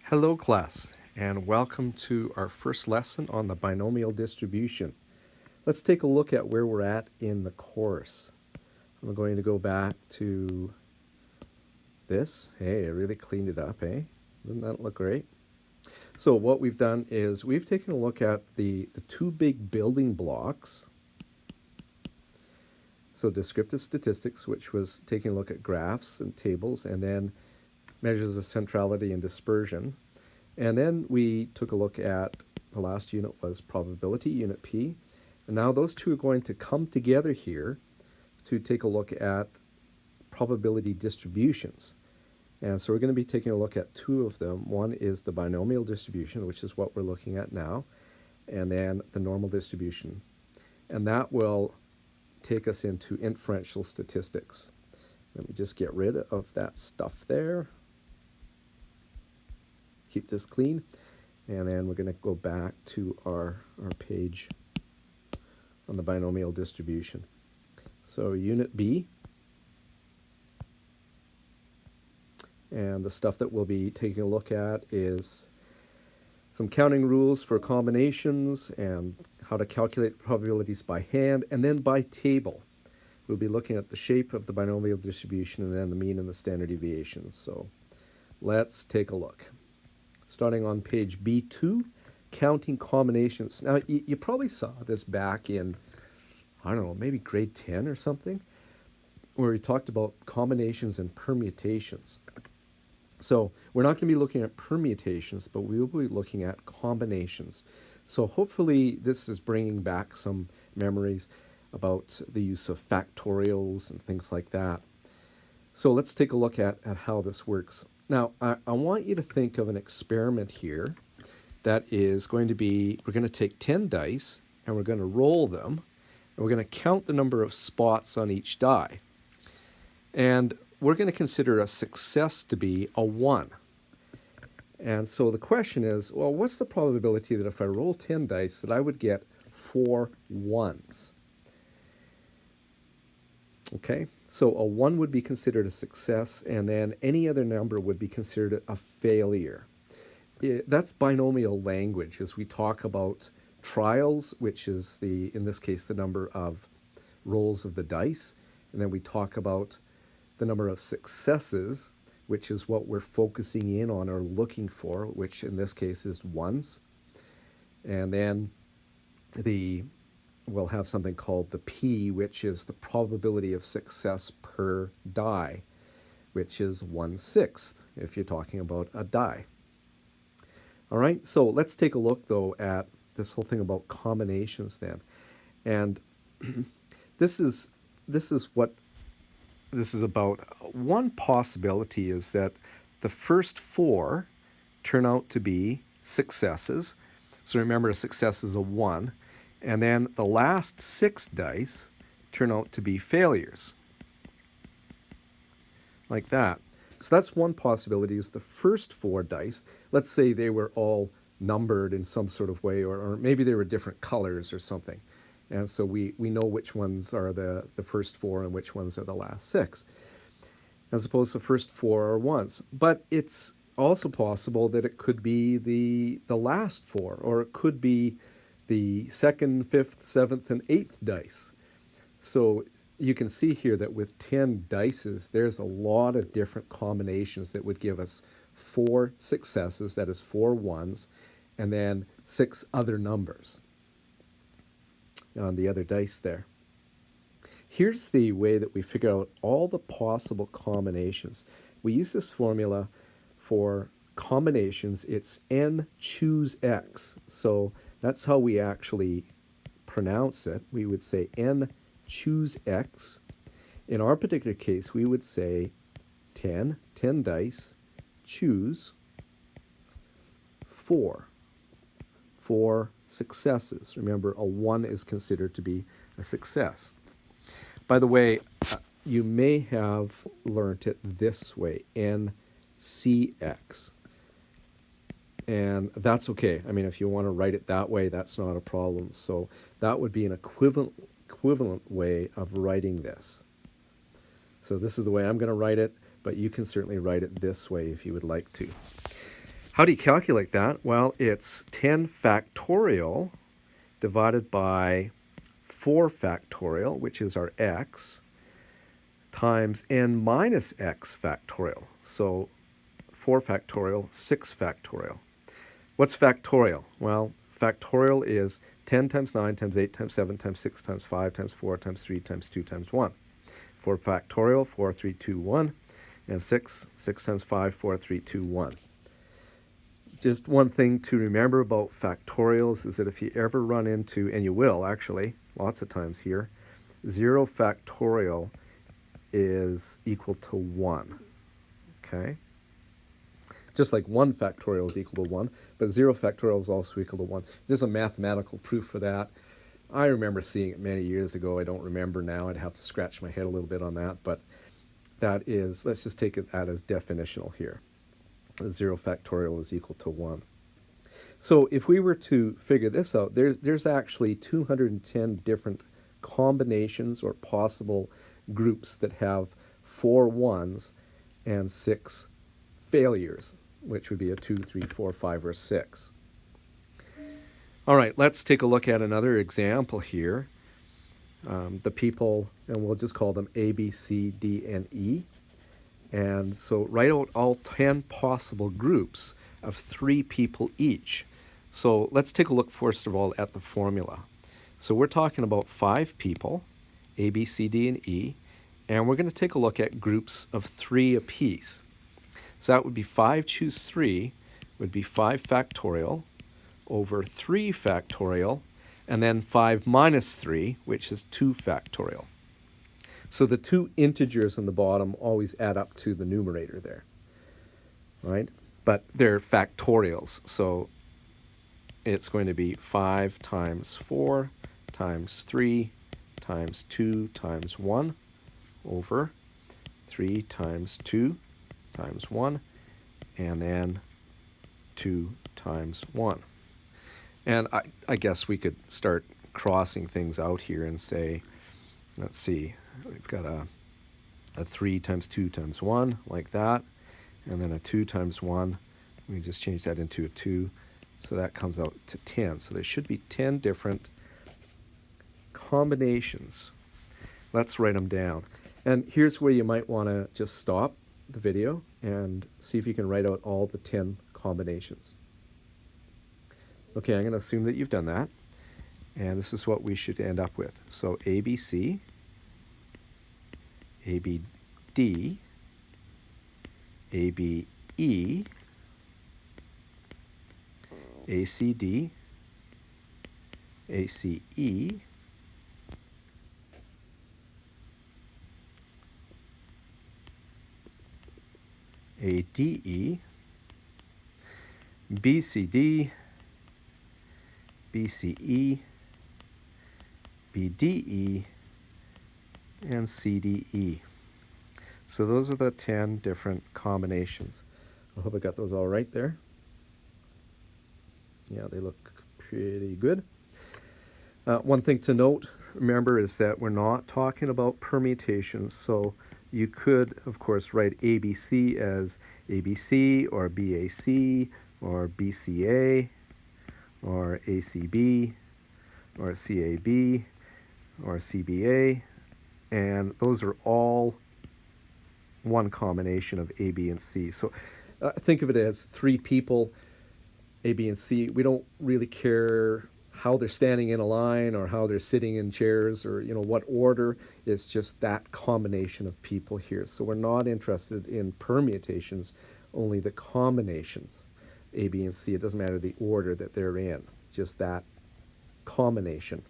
Hello class, and welcome to our first lesson on the binomial distribution. Let's take a look at where we're at in the course. I'm going to go back to this. Hey, I really cleaned it up, eh? Doesn't that look great? So what we've done is we've taken a look at the two big building blocks. So descriptive statistics, which was taking a look at graphs and tables, and then measures of centrality and dispersion. And then we took a look at, the last unit was probability, unit P. And now those two are going to come together here to take a look at probability distributions. And so we're going to be taking a look at two of them. One is the binomial distribution, which is what we're looking at now, and then the normal distribution. And that will take us into inferential statistics. Let me just get rid of that stuff there. Keep this clean, and then we're going to go back to our page on the binomial distribution. So unit B, and the stuff that we'll be taking a look at is some counting rules for combinations and how to calculate probabilities by hand, and then by table. We'll be looking at the shape of the binomial distribution and then the mean and the standard deviation. So let's take a look. Starting on page B2, counting combinations. Now, you probably saw this back in, I don't know, maybe grade 10 or something, where we talked about combinations and permutations. So we're not going to be looking at permutations, but we will be looking at combinations. So hopefully this is bringing back some memories about the use of factorials and things like that. So let's take a look at how this works. Now, I want you to think of an experiment here that is going to be, we're going to take 10 dice and we're going to roll them, and we're going to count the number of spots on each die. And we're going to consider a success to be a 1. And so the question is, well, what's the probability that if I roll 10 dice that I would get 4 1s? Okay, so a 1 would be considered a success, and then any other number would be considered a failure. That's binomial language as we talk about trials, which is in this case, the number of rolls of the dice. And then we talk about the number of successes, which is what we're focusing in on or looking for, which in this case is 1s. And then we'll have something called the P, which is the probability of success per die, which is 1/6 if you're talking about a die. All right, so let's take a look though at this whole thing about combinations then. And this is what this is about. One possibility is that the first 4 turn out to be successes. So remember, a success is a 1. And then the last 6 dice turn out to be failures. Like that. So that's one possibility, is the first 4 dice, let's say they were all numbered in some sort of way, or maybe they were different colors or something. And so we know which ones are the first 4 and which ones are the last 6. As opposed to the first 4 are 1s. But it's also possible that it could be the last 4, or it could be the 2nd, 5th, 7th, and 8th dice. So you can see here that with 10 dices, there's a lot of different combinations that would give us 4 successes, that is 4 1s, and then 6 other numbers on the other dice there. Here's the way that we figure out all the possible combinations. We use this formula for combinations. It's n choose x. So that's how we actually pronounce it. We would say n choose x. In our particular case, we would say 10 dice, choose 4 successes. Remember, a 1 is considered to be a success. By the way, you may have learned it this way, NCX. And that's okay. I mean, if you want to write it that way, that's not a problem. So that would be an equivalent way of writing this. So this is the way I'm going to write it, but you can certainly write it this way if you would like to. How do you calculate that? Well, it's 10 factorial divided by 4 factorial, which is our x, times n minus x factorial. So 4 factorial, 6 factorial. What's factorial? Well, factorial is 10 times 9 times 8 times 7 times 6 times 5 times 4 times 3 times 2 times 1. 4 factorial, 4, 3, 2, 1. And 6 times 5, 4, 3, 2, 1. Just one thing to remember about factorials is that if you ever run into, and you will actually, lots of times here, 0 factorial is equal to 1, okay? Just like 1 factorial is equal to 1, but 0 factorial is also equal to 1. There's a mathematical proof for that. I remember seeing it many years ago. I don't remember now. I'd have to scratch my head a little bit on that, but that is, let's just take that as definitional here. 0 factorial is equal to 1. So if we were to figure this out, there's actually 210 different combinations or possible groups that have 4 ones and 6 failures, which would be a 2, 3, 4, 5, or 6. All right, let's take a look at another example here. The people, and we'll just call them A, B, C, D, and E. And so write out all 10 possible groups of 3 people each. So let's take a look first of all at the formula. So we're talking about 5 people, A, B, C, D, and E, and we're going to take a look at groups of 3 apiece. So that would be 5 choose 3 would be 5 factorial over 3 factorial, and then 5 minus 3, which is 2 factorial. So the 2 integers in the bottom always add up to the numerator there, right? But they're factorials, so it's going to be 5 times 4 times 3 times 2 times 1 over 3 times 2 times 1, and then 2 times 1. And I guess we could start crossing things out here and say, let's see, we've got a 3 times 2 times 1, like that, and then a 2 times 1. We just change that into a 2, so that comes out to 10. So there should be 10 different combinations. Let's write them down. And here's where you might want to just stop the video and see if you can write out all the 10 combinations. Okay, I'm going to assume that you've done that. And this is what we should end up with. So ABC, ABD, ABE, ACD, ACE, ADE, BCD, BCE, BDE, and CDE. So those are the 10 different combinations. I hope I got those all right there. Yeah, they look pretty good. One thing to note, remember, is that we're not talking about permutations. So you could, of course, write ABC as ABC or BAC or BCA or ACB or CAB or CBA, and those are all one combination of A, B, and C. So think of it as 3 people, A, B, and C. We don't really care how they're standing in a line or how they're sitting in chairs or what order. It's just that combination of people here. So we're not interested in permutations, only the combinations, A, B, and C. It doesn't matter the order that they're in, just that combination.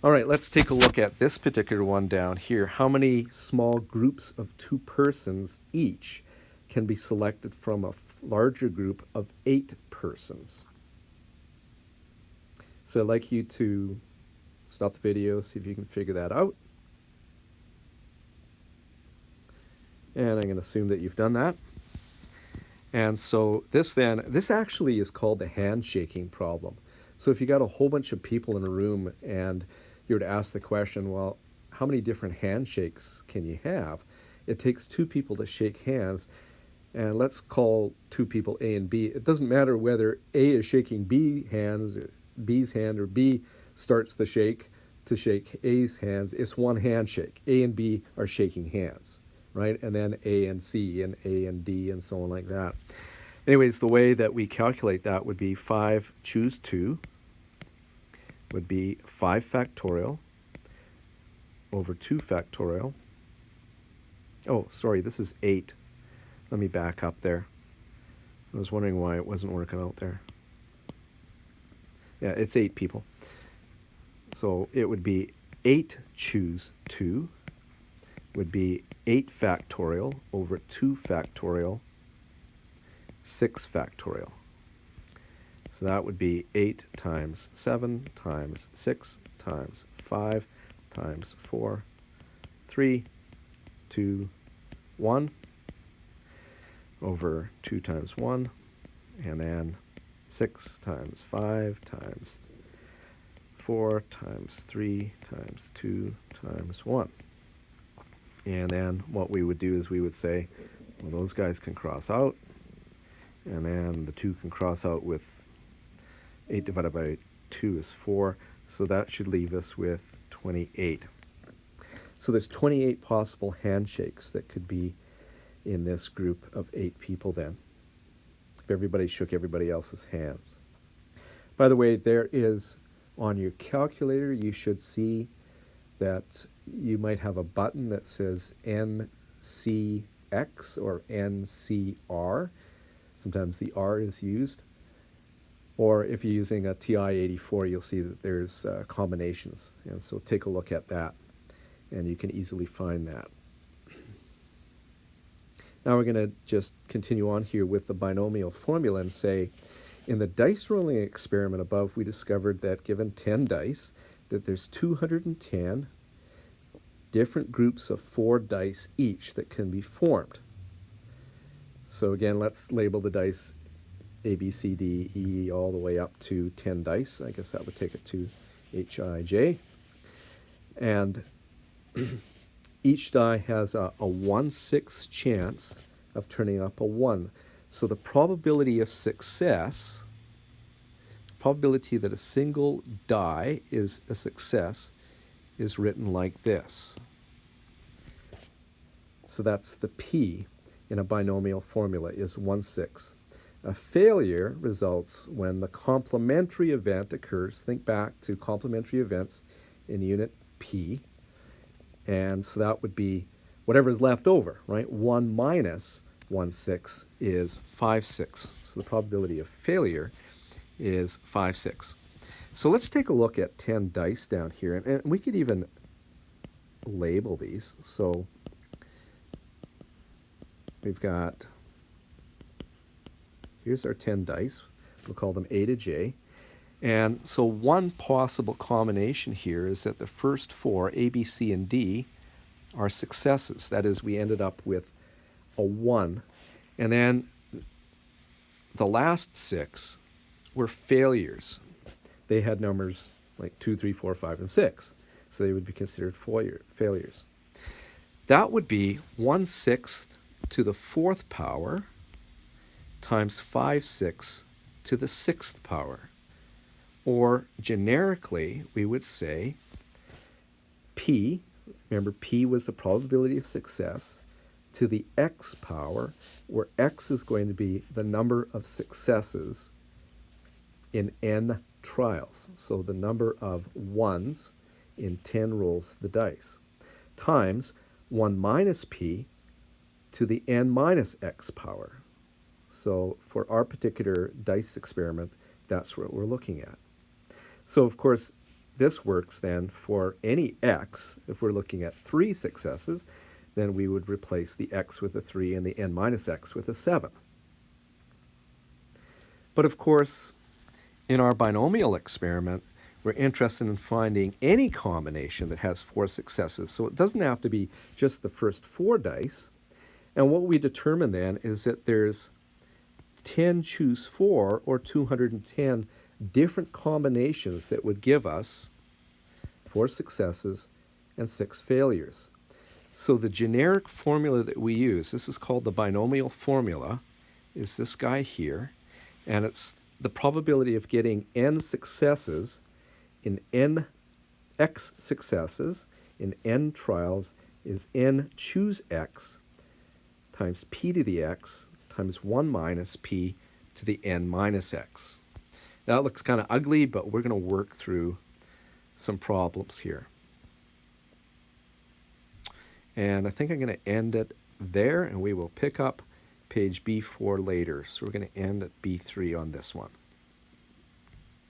All right, let's take a look at this particular one down here. How many small groups of 2 persons each can be selected from a larger group of 8 persons? So I'd like you to stop the video, see if you can figure that out. And I'm going to assume that you've done that. And so this actually is called the handshaking problem. So if you got a whole bunch of people in a room and you were to ask the question, well, how many different handshakes can you have? It takes 2 people to shake hands, And let's call two people A and B. It doesn't matter whether A is shaking B's hand, or B starts the shake to shake A's hands. It's one handshake. A and B are shaking hands, right? And then A and C and A and D and so on like that. Anyways, the way that we calculate that would be 5 choose 2 would be 5 factorial over 2 factorial. Oh, sorry, this is 8. Let me back up there. I was wondering why it wasn't working out there. Yeah, it's 8 people. So it would be 8 choose 2 would be 8 factorial over 2 factorial, 6 factorial. So that would be 8 times 7 times 6 times 5 times 4, 3, 2, 1 over 2 times 1, and then 6 times 5 times 4 times 3 times 2 times 1. And then what we would do is we would say, well, those guys can cross out, and then the 2 can cross out with 8 divided by 2 is 4, so that should leave us with 28. So there's 28 possible handshakes that could be in this group of 8 people then, if everybody shook everybody else's hands. By the way, there is, on your calculator, you should see that you might have a button that says NCX or NCR. Sometimes the R is used. Or if you're using a TI-84, you'll see that there's combinations. And so take a look at that, and you can easily find that. Now we're going to just continue on here with the binomial formula and say, in the dice rolling experiment above, we discovered that given 10 dice, that there's 210 different groups of 4 dice each that can be formed. So again, let's label the dice A, B, C, D, E, all the way up to 10 dice. I guess that would take it to H, I, J. And each die has a 1/6 chance of turning up a 1. So the probability of success, probability that a single die is a success, is written like this. So that's the P in a binomial formula, is 1/6. A failure results when the complementary event occurs. Think back to complementary events in unit P. And so that would be whatever's left over, right? 1 minus 1/6 is 5/6. So the probability of failure is 5/6. So let's take a look at 10 dice down here. And we could even label these. So we've got, here's our 10 dice. We'll call them A to J. And so one possible combination here is that the first 4, A, B, C, and D, are successes. That is, we ended up with a 1. And then the last 6 were failures. They had numbers like 2, 3, 4, 5, and 6. So they would be considered failures. That would be 1/6 to the 4th power times 5/6 to the 6th power. Or generically, we would say P, remember P was the probability of success, to the X power, where X is going to be the number of successes in N trials. So the number of 1s in 10 rolls of the dice, times 1 minus P to the N minus X power. So for our particular dice experiment, that's what we're looking at. So of course, this works then for any X. If we're looking at 3 successes, then we would replace the X with a 3 and the N minus X with a 7. But of course, in our binomial experiment, we're interested in finding any combination that has 4 successes. So it doesn't have to be just the first 4 dice. And what we determine then is that there's 10 choose 4 or 210 different combinations that would give us 4 successes and 6 failures. So the generic formula that we use, this is called the binomial formula, is this guy here, and it's the probability of getting n successes in n x successes in n trials is n choose x times p to the x times 1 minus p to the n minus x. That looks kind of ugly, but we're going to work through some problems here. And I think I'm going to end it there, and we will pick up page B4 later. So we're going to end at B3 on this one.